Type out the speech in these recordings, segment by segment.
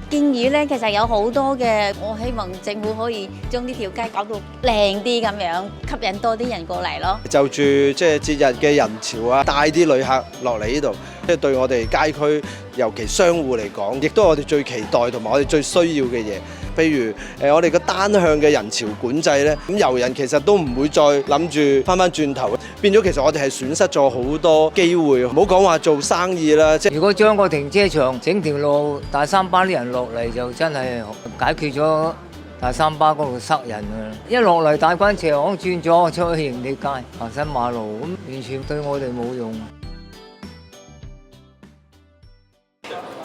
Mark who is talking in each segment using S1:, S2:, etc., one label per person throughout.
S1: 建議咧，其實有好多嘅，我希望政府可以將呢條街搞到靚啲咁樣，吸引多啲人過嚟咯。
S2: 就住即係節日嘅人潮啊，帶啲旅客落嚟呢度，即係對我哋街區，尤其商戶嚟講，亦都係我哋最期待同埋我哋最需要嘅嘢。譬如我哋個單向嘅人潮管制咧，咁遊人其實都唔會再諗住翻轉頭，變咗其實我哋係損失咗好多機會。唔好講話做生意啦，即係
S3: 如果將個停車場整條路大三巴啲人落嚟，就真係解決咗大三巴嗰度塞人啊！一落嚟大關斜巷轉咗出去營地街行新馬路，咁完全對我哋冇用。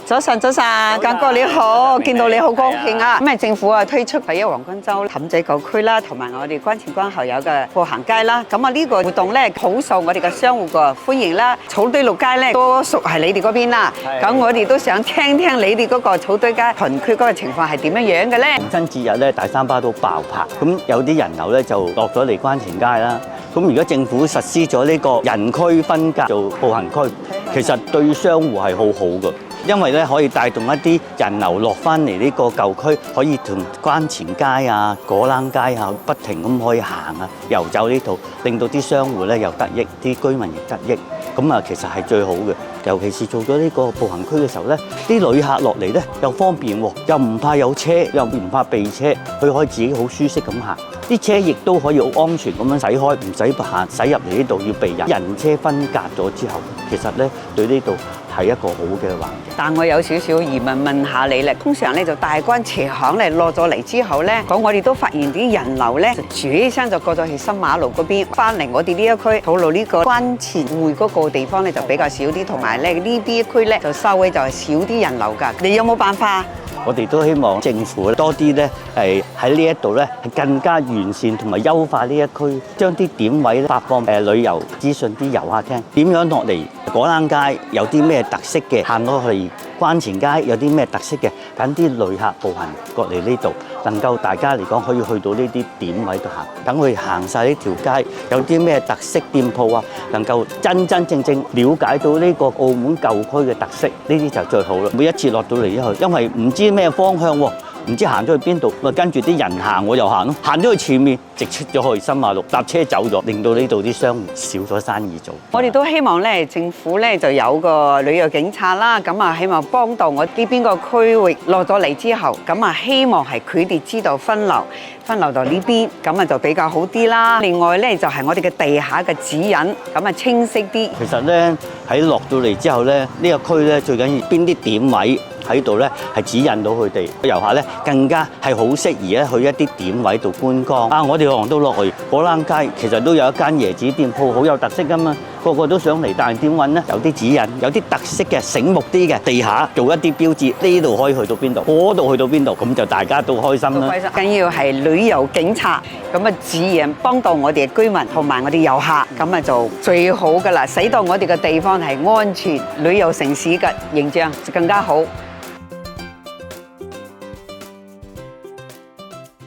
S4: 早晨，間哥你好，見到你好高興啊！咁政府推出第一黃金週氹仔舊區啦，同埋我哋關前關後有嘅步行街啦。咁呢個活動咧好受我哋嘅商戶嘅歡迎啦。草堆綠街咧多屬係你哋嗰邊啦。咁我哋都想聽聽你哋嗰個草堆街群區嗰個情況係點樣樣嘅咧？
S5: 逢親節日咧，大三巴都爆棚，咁有啲人流咧就落咗嚟關前街啦。咁而家政府實施咗呢個人區分隔做步行區，其實對商戶係好好嘅。因為咧可以帶動一啲人流落翻嚟呢個舊區，可以同關前街啊、果欄街啊不停咁可以行啊、遊走呢度，令到啲商戶咧又得益，啲居民亦得益。咁啊，其實係最好嘅。尤其是做咗呢個步行區嘅時候咧，啲旅客落嚟咧又方便喎，又唔怕有車，又唔怕避車，佢可以自己好舒適咁行。啲車亦都可以好安全咁樣駛開，唔使行駛入嚟呢度要避人。人車分隔咗之後，其實咧對呢度係一個好嘅環境。
S4: 但我有少少疑問問下你咧，通常咧就大關斜巷咧落咗嚟之後咧，講我哋都發現啲人流咧就住起身就過咗去新馬路嗰邊，翻嚟我哋呢一區土路呢個關前匯嗰個地方咧就比較少啲，同埋咧呢啲區咧就稍微就係少啲人流㗎。你有冇辦法？
S5: 我哋都希望政府多啲咧係喺呢一度咧係更加完善同埋優化呢一區，將啲點位發放旅遊資訊啲遊客聽，點樣落嚟果欄街有啲咩特色嘅，行落去關前街有啲咩特色嘅，等啲旅客步行過嚟呢度，能夠大家嚟講可以去到呢啲點位度行，等佢行晒呢條街有啲咩特色店鋪啊，能夠真正了解到呢個澳門舊區嘅特色，呢啲就最好啦。每一次落到嚟之後，因為唔知咩方向喎，唔知行咗去邊度，咪跟住啲人行我又行咯，行咗去前面，直出咗去新馬路，搭車走咗，令到呢度啲商戶少咗生意做。
S4: 我哋都希望咧，政府咧就有個旅遊警察啦，咁啊希望幫到我呢邊個區域落咗嚟之後，咁啊希望係佢哋知道分流到呢邊，咁啊就比較好啲啦。另外咧就係我哋嘅地下嘅指引，咁啊清晰啲。
S5: 其實咧喺落到嚟之後咧，呢個區咧最緊要邊啲點位喺度咧係指引到佢哋遊客咧，更加係好適宜咧去一啲點位度觀光。啊，我哋行到落去果欄街，其實都有一間椰子店鋪，好有特色噶嘛，個個都想嚟，但係點揾咧？有啲指引，有啲特色嘅、醒目啲嘅地下做一啲標誌，呢度可以去到邊度，嗰度去到邊度，咁就大家都開心啦。
S4: 緊要係旅遊警察咁啊指引，幫到我哋嘅居民同埋我哋遊客，咁啊就最好噶啦，使到我哋嘅地方係安全，旅遊城市嘅形象就更加好。